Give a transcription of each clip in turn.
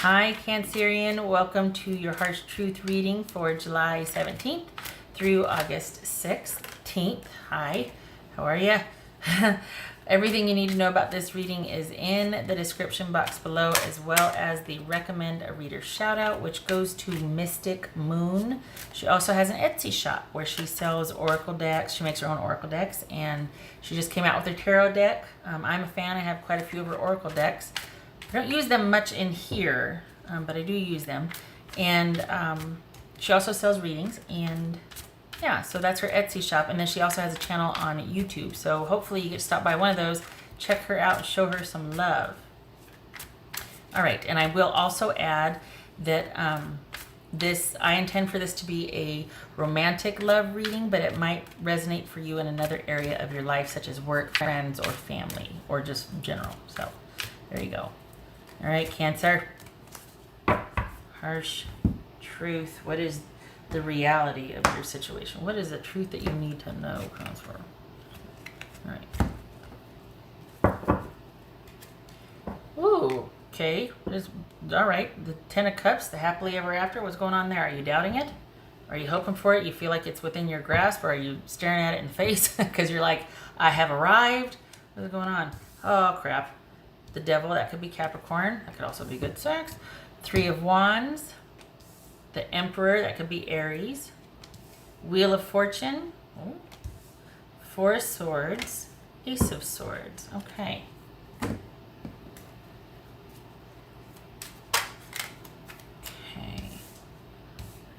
Hi, Cancerian. Welcome to your Harsh Truth reading for July 17th through August 16th. Hi, how are you? Everything you need to know about this reading is in the description box below, as well as the recommend a reader shout out, which goes to Mystic Moon. She also has an Etsy shop where she sells oracle decks. She makes her own oracle decks, and she just came out with her tarot deck. I'm a fan. I have quite a few of her oracle decks. I don't use them much in here, but I do use them. And she also sells readings. And yeah, so that's her Etsy shop. And then she also has a channel on YouTube. So hopefully you get to stop by one of those, check her out, and show her some love. All right, and I will also add that I intend for this to be a romantic love reading, but it might resonate for you in another area of your life, such as work, friends, or family, or just general. So there you go. All right, Cancer. Harsh truth. What is the reality of your situation? What is the truth that you need to know, Cancer? All right. Ooh, okay. All right. The Ten of Cups, the happily ever after. What's going on there? Are you doubting it? Are you hoping for it? You feel like it's within your grasp, or are you staring at it in the face because you're like, I have arrived? What's going on? Oh, crap. The Devil, that could be Capricorn. That could also be good sex. Three of Wands. The Emperor, that could be Aries. Wheel of Fortune. Oh. Four of Swords. Ace of Swords. Okay. Okay.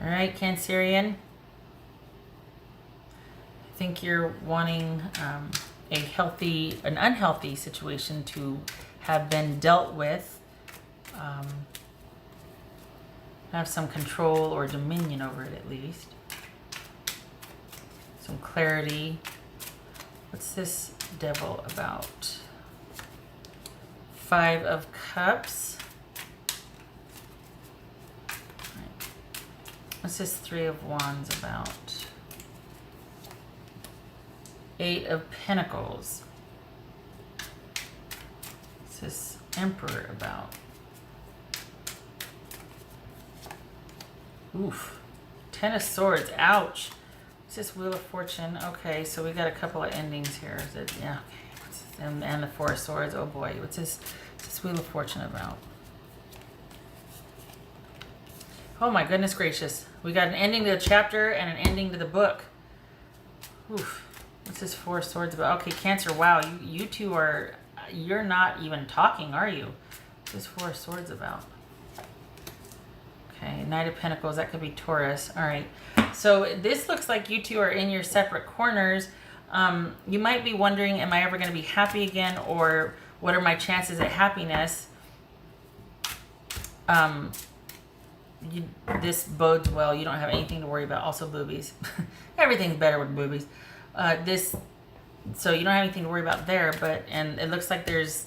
All right, Cancerian. I think you're wanting an unhealthy situation to have been dealt with, have some control or dominion over it at least. Some clarity. What's this Devil about? Five of Cups. Right. What's this Three of Wands about? Eight of Pentacles. What's this Emperor about? Oof. Ten of Swords. Ouch. What's this Wheel of Fortune? Okay, so we got a couple of endings here. Is it, yeah. Okay. And the Four of Swords. Oh boy. What's this Wheel of Fortune about? Oh my goodness gracious. We got an ending to the chapter and an ending to the book. Oof. What's this Four of Swords about? Okay, Cancer. Wow, you two are... You're not even talking, are you? What's this Four of Swords about? Okay, Knight of Pentacles. That could be Taurus. All right. So this looks like you two are in your separate corners. You might be wondering, am I ever going to be happy again? Or what are my chances at happiness? This bodes well. You don't have anything to worry about. Also boobies. Everything's better with boobies. So you don't have anything to worry about there, and it looks like there's,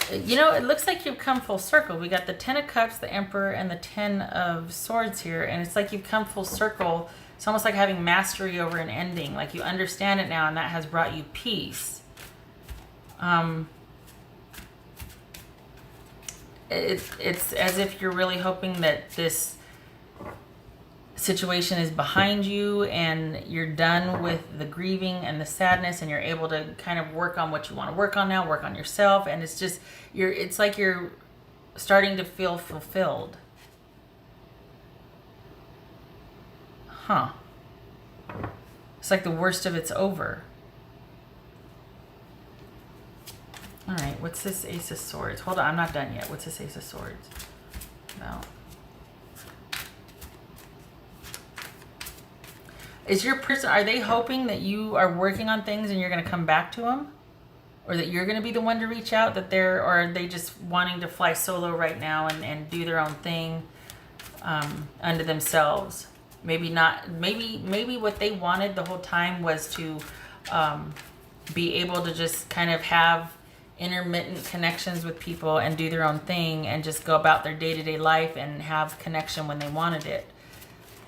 it looks like you've come full circle. We got the Ten of Cups, the Emperor, and the Ten of Swords here, and it's like you've come full circle. It's almost like having mastery over an ending, like you understand it now, and that has brought you peace. It's as if you're really hoping that this situation is behind you and you're done with the grieving and the sadness, and you're able to kind of work on what you want to work on now, work on yourself, and it's just it's like you're starting to feel fulfilled. Huh. It's like the worst of it's over. All right, what's this Ace of Swords? Hold on, I'm not done yet. What's this Ace of Swords about? Is your person, are they hoping that you are working on things and you're going to come back to them? Or that you're going to be the one to reach out? Or are they just wanting to fly solo right now and do their own thing unto themselves? Maybe not, maybe what they wanted the whole time was to be able to just kind of have intermittent connections with people and do their own thing and just go about their day-to-day life and have connection when they wanted it.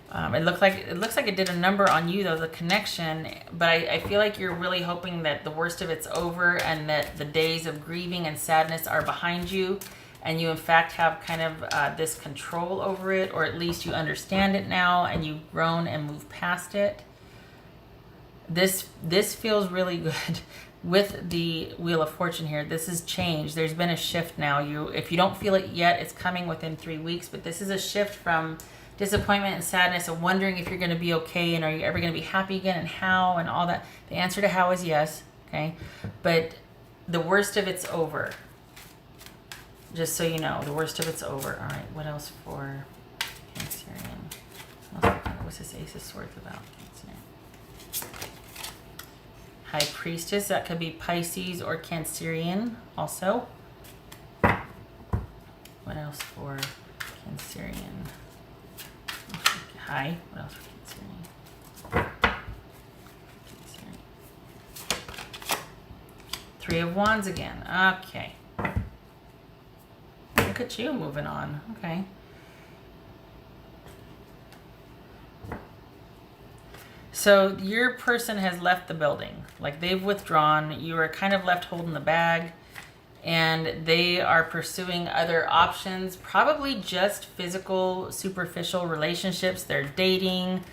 It looks like it did a number on you though, the connection, but I feel like you're really hoping that the worst of it's over and that the days of grieving and sadness are behind you, and you in fact have kind of this control over it, or at least you understand it now and you've grown and moved past it. This feels really good. With the Wheel of Fortune here, this is change. There's been a shift now. If you don't feel it yet, it's coming within 3 weeks, but this is a shift from disappointment and sadness and wondering if you're going to be okay and are you ever going to be happy again and how and all that. The answer to how is yes, okay? But the worst of it's over. Just so you know, the worst of it's over. All right, what else for Cancerian? What's this Ace of Swords about? Cancerian. High Priestess, that could be Pisces or Cancerian also. What else for Cancerian? Hi, what else for Cancerian? Three of Wands again. Okay. Look at you moving on. Okay. So your person has left the building. Like they've withdrawn. You are kind of left holding the bag. And they are pursuing other options. Probably just physical, superficial relationships. They're dating.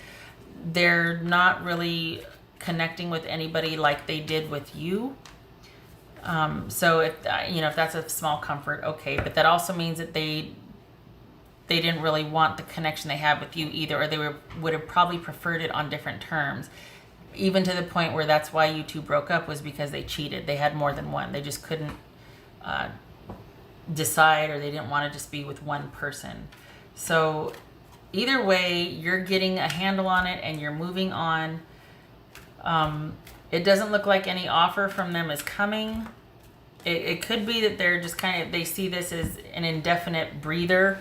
They're not really connecting with anybody like they did with you. So if that's a small comfort, okay. But that also means that they didn't really want the connection they had with you either, or they would have probably preferred it on different terms. Even to the point where that's why you two broke up, was because they cheated. They had more than one. They just couldn't decide, or they didn't want to just be with one person. So either way, you're getting a handle on it and you're moving on. It doesn't look like any offer from them is coming. It could be that they're just they see this as an indefinite breather,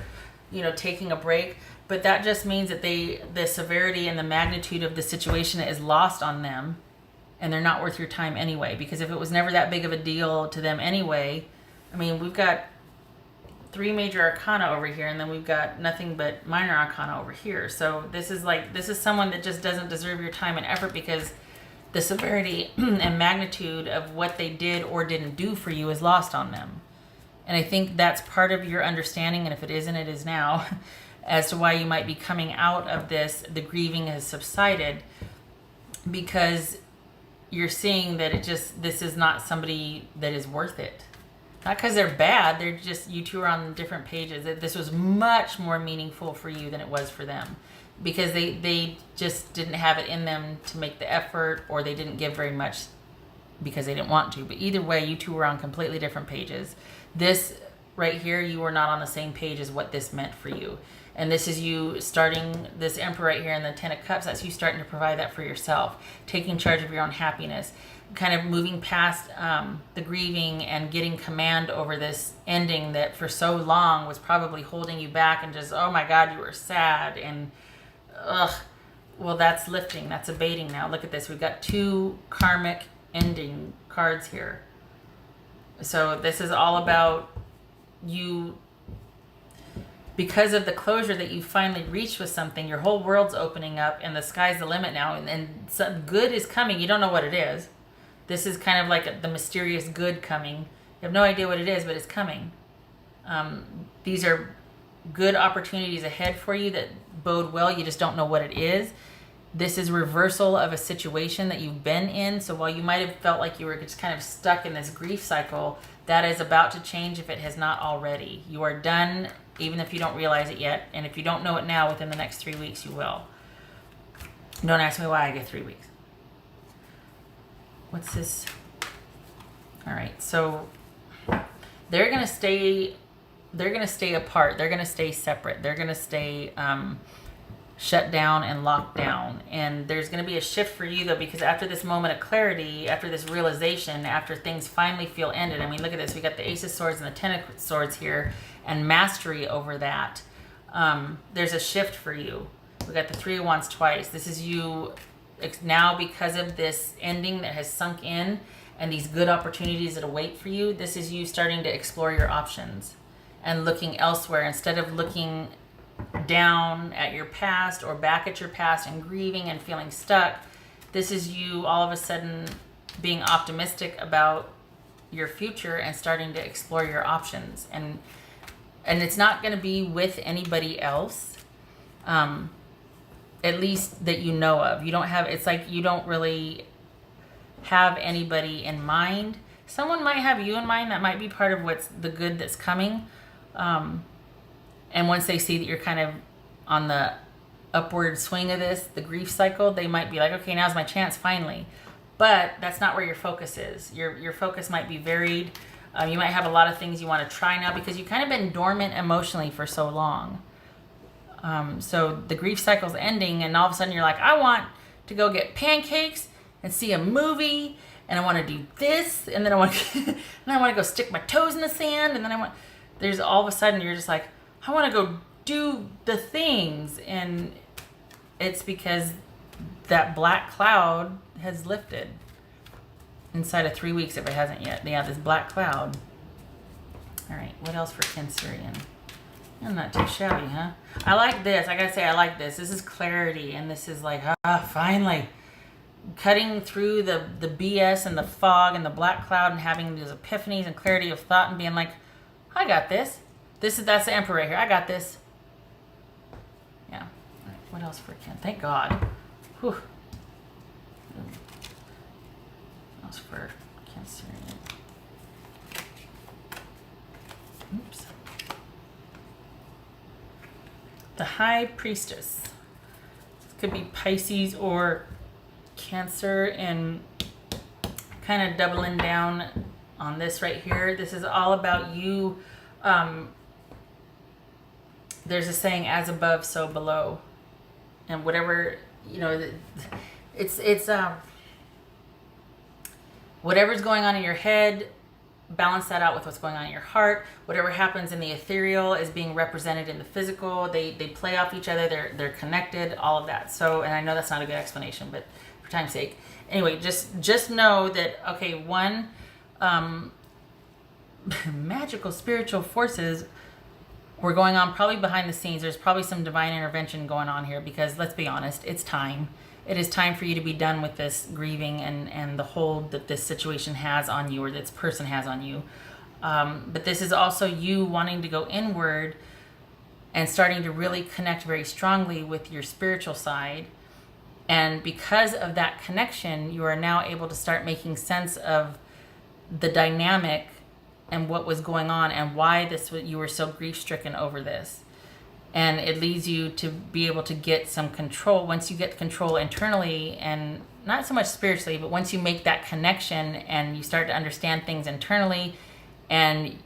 taking a break. But that just means that the severity and the magnitude of the situation is lost on them, and they're not worth your time anyway. Because if it was never that big of a deal to them anyway, I mean, we've got 3 major arcana over here, and then we've got nothing but minor arcana over here. So this is someone that just doesn't deserve your time and effort, because the severity and magnitude of what they did or didn't do for you is lost on them. And I think that's part of your understanding, and if it isn't, it is now, as to why you might be coming out of this. The grieving has subsided, because you're seeing that this is not somebody that is worth it. Not because they're bad, they're just, you two are on different pages. This was much more meaningful for you than it was for them, because they just didn't have it in them to make the effort, or they didn't give very much because they didn't want to. But either way, you two were on completely different pages. This right here, you were not on the same page as what this meant for you. And this is you starting, this Emperor right here in the 10 of Cups, that's you starting to provide that for yourself, taking charge of your own happiness, kind of moving past the grieving and getting command over this ending that for so long was probably holding you back, and just, oh my God, you were sad, and ugh. Well, that's lifting, that's abating now. Look at this, we've got 2 karmic ending cards here. So this is all about you, because of the closure that you finally reached with something. Your whole world's opening up, and the sky's the limit now, and some good is coming. You don't know what it is. This is kind of like the mysterious good coming. You have no idea what it is, but it's coming. These are good opportunities ahead for you that bode well. You just don't know what it is. This is reversal of a situation that you've been in. So while you might have felt like you were just kind of stuck in this grief cycle, that is about to change if it has not already. You are done, even if you don't realize it yet. And if you don't know it now, within the next 3 weeks, you will. Don't ask me why I get 3 weeks. What's this? All right, so they're gonna stay apart. They're gonna stay separate. They're gonna stay shut down and locked down. And there's going to be a shift for you, though, because after this moment of clarity, after this realization, after things finally feel ended, I mean, look at this. We got the Ace of Swords and the Ten of Swords here, and mastery over that. There's a shift for you. We got the Three of Wands twice. This is you now, because of this ending that has sunk in and these good opportunities that await for you. This is you starting to explore your options and looking elsewhere, instead of looking down at your past or back at your past and grieving and feeling stuck. This is you all of a sudden being optimistic about your future and starting to explore your options. And and it's not going to be with anybody else, at least that you know of. You don't have, it's like you don't really have anybody in mind. Someone might have you in mind. That might be part of what's the good that's coming. And once they see that you're kind of on the upward swing of this, the grief cycle, they might be like, okay, now's my chance finally. But that's not where your focus is. Your focus might be varied. You might have a lot of things you want to try now because you've kind of been dormant emotionally for so long. So the grief cycle's ending, and all of a sudden you're like, I want to go get pancakes and see a movie, and I want to do this, and then I want to, go stick my toes in the sand, and then there's all of a sudden you're just like, I want to go do the things, and it's because that black cloud has lifted inside of 3 weeks if it hasn't yet. They have this black cloud. All right, what else for Cancerian? I'm not too shabby, huh? I like this. I gotta say, I like this. This is clarity, and this is like, finally. Cutting through the BS and the fog and the black cloud and having these epiphanies and clarity of thought and being like, I got this. That's the Emperor right here. I got this. Yeah. All right, what else for Ken? Thank God. Whew. What else for Cancerian? Oops. The High Priestess. This could be Pisces or Cancer, and kind of doubling down on this right here. This is all about you. There's a saying, as above, so below. And whatever, it's whatever's going on in your head, balance that out with what's going on in your heart. Whatever happens in the ethereal is being represented in the physical. They play off each other. They're connected, all of that. So, and I know that's not a good explanation, but for time's sake. Anyway, just know that, okay, one, magical spiritual forces were going on probably behind the scenes. There's probably some divine intervention going on here because, let's be honest, it's time. It is time for you to be done with this grieving and the hold that this situation has on you, or this person has on you. But this is also you wanting to go inward and starting to really connect very strongly with your spiritual side. And because of that connection, you are now able to start making sense of the dynamic and what was going on and why you were so grief-stricken over this. And it leads you to be able to get some control. Once you get control internally, and not so much spiritually, but once you make that connection and you start to understand things internally, and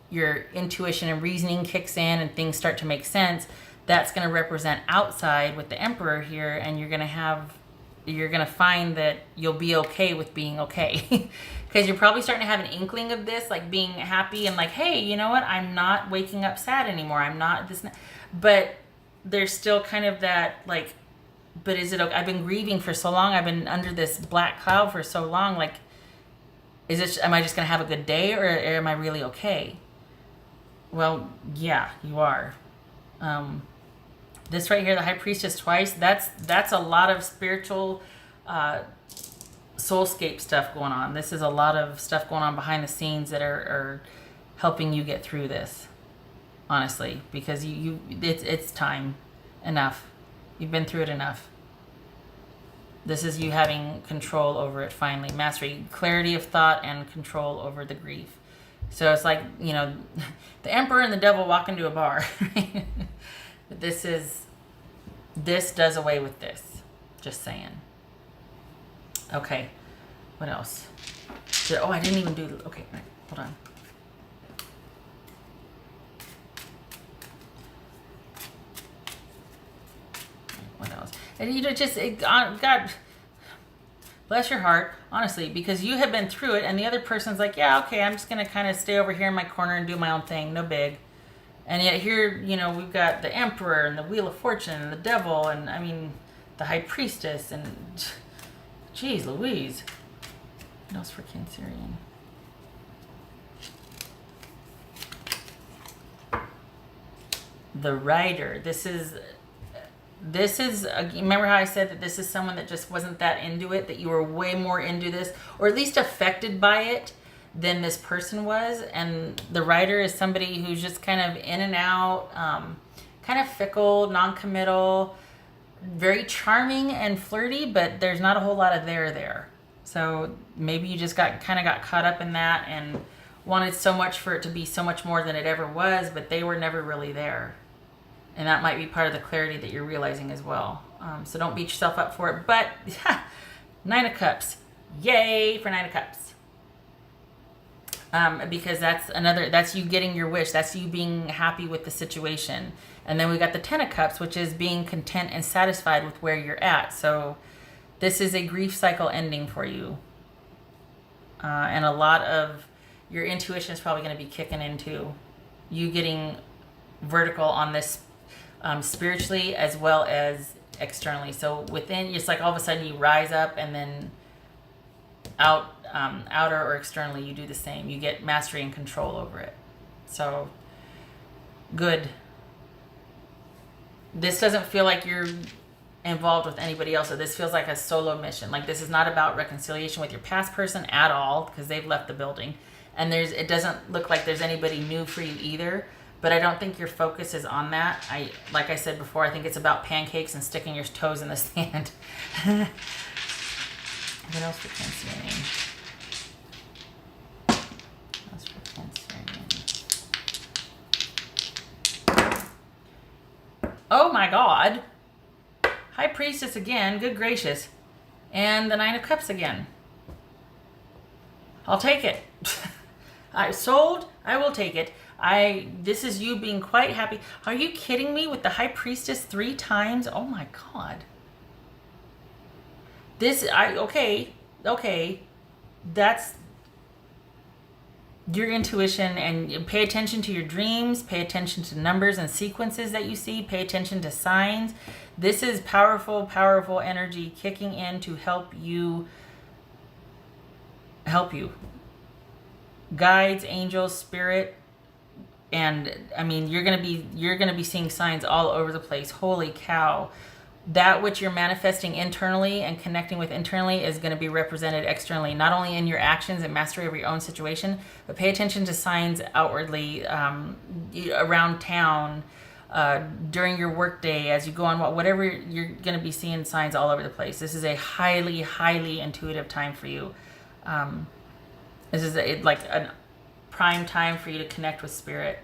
your intuition and reasoning kicks in and things start to make sense, that's going to represent outside with the Emperor here, and you're going to find that you'll be okay with being okay. Because you're probably starting to have an inkling of this, like being happy and like, hey, you know what? I'm not waking up sad anymore. I'm not this. But there's still kind of that like, but is it okay? I've been grieving for so long. I've been under this black cloud for so long. Like, am I just going to have a good day, or am I really okay? Well, yeah, you are. This right here, the High Priestess twice, that's a lot of spiritual soulscape stuff going on. This is a lot of stuff going on behind the scenes that are helping you get through this, honestly, because it's time. Enough. You've been through it enough. This is you having control over it finally. Mastery, clarity of thought, and control over the grief. So it's like, the Emperor and the Devil walk into a bar. But this does away with this. Just saying. Okay. What else? I didn't even do... Okay, all right, hold on. What else? And God... Bless your heart, honestly, because you have been through it, and the other person's like, yeah, okay, I'm just going to kind of stay over here in my corner and do my own thing, no big. And yet here, we've got the Emperor and the Wheel of Fortune and the Devil and, the High Priestess and, geez Louise. What else for Cancerian? The Rider. This is remember how I said that this is someone that just wasn't that into it, that you were way more into this, or at least affected by it than this person was. And the writer is somebody who's just kind of in and out, kind of fickle, non-committal, very charming and flirty, but there's not a whole lot of there. So maybe you just got caught up in that and wanted so much for it to be so much more than it ever was, but they were never really there. And that might be part of the clarity that you're realizing as well. So don't beat yourself up for it. But Nine of Cups. Yay for Nine of Cups. Because that's you getting your wish. That's you being happy with the situation. And then we got the Ten of Cups, which is being content and satisfied with where you're at. So this is a grief cycle ending for you. And a lot of your intuition is probably going to be kicking into you getting vertical on this spiritually as well as externally. So within, it's like all of a sudden you rise up, and then outer or externally you do the same. You get mastery and control over it. So good. This doesn't feel like you're involved with anybody else, so this feels like a solo mission. Like this is not about reconciliation with your past person at all, because they've left the building, and it doesn't look like there's anybody new for you either. But I don't think your focus is on that. Like I said before, I think it's about pancakes and sticking your toes in the sand. What else for Cancerian? What else for Cancerian? Oh my God. High Priestess again. Good gracious. And the Nine of Cups again. I'll take it. I will take it. This is you being quite happy. Are you kidding me with the High Priestess 3 times? Oh my God. Okay. That's your intuition, and pay attention to your dreams, pay attention to numbers and sequences that you see, pay attention to signs. This is powerful, powerful energy kicking in to help you. Guides, angels, spirit. And I mean, you're gonna be seeing signs all over the place. Holy cow. That which you're manifesting internally and connecting with internally is going to be represented externally, not only in your actions and mastery of your own situation, but pay attention to signs outwardly, around town, during your workday, as you go on, whatever, you're going to be seeing signs all over the place. This is a highly, highly intuitive time for you. This is like a prime time for you to connect with spirit.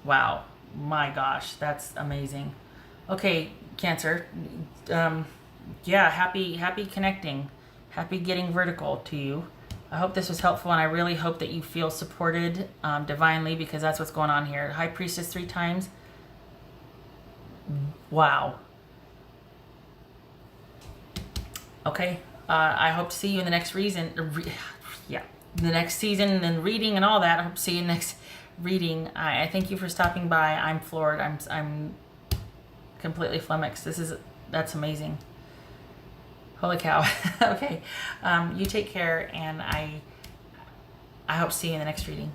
Wow. My gosh, that's amazing. Okay, Cancer. Yeah, happy connecting. Happy getting vertical to you. I hope this was helpful, and I really hope that you feel supported divinely, because that's what's going on here. High Priestess 3 times. Wow. Okay, I hope to see you in the next the next season and reading and all that. I hope to see you next reading. I thank you for stopping by. I'm floored. I'm completely flummoxed. That's amazing. Holy cow. Okay, you take care, and I hope to see you in the next reading.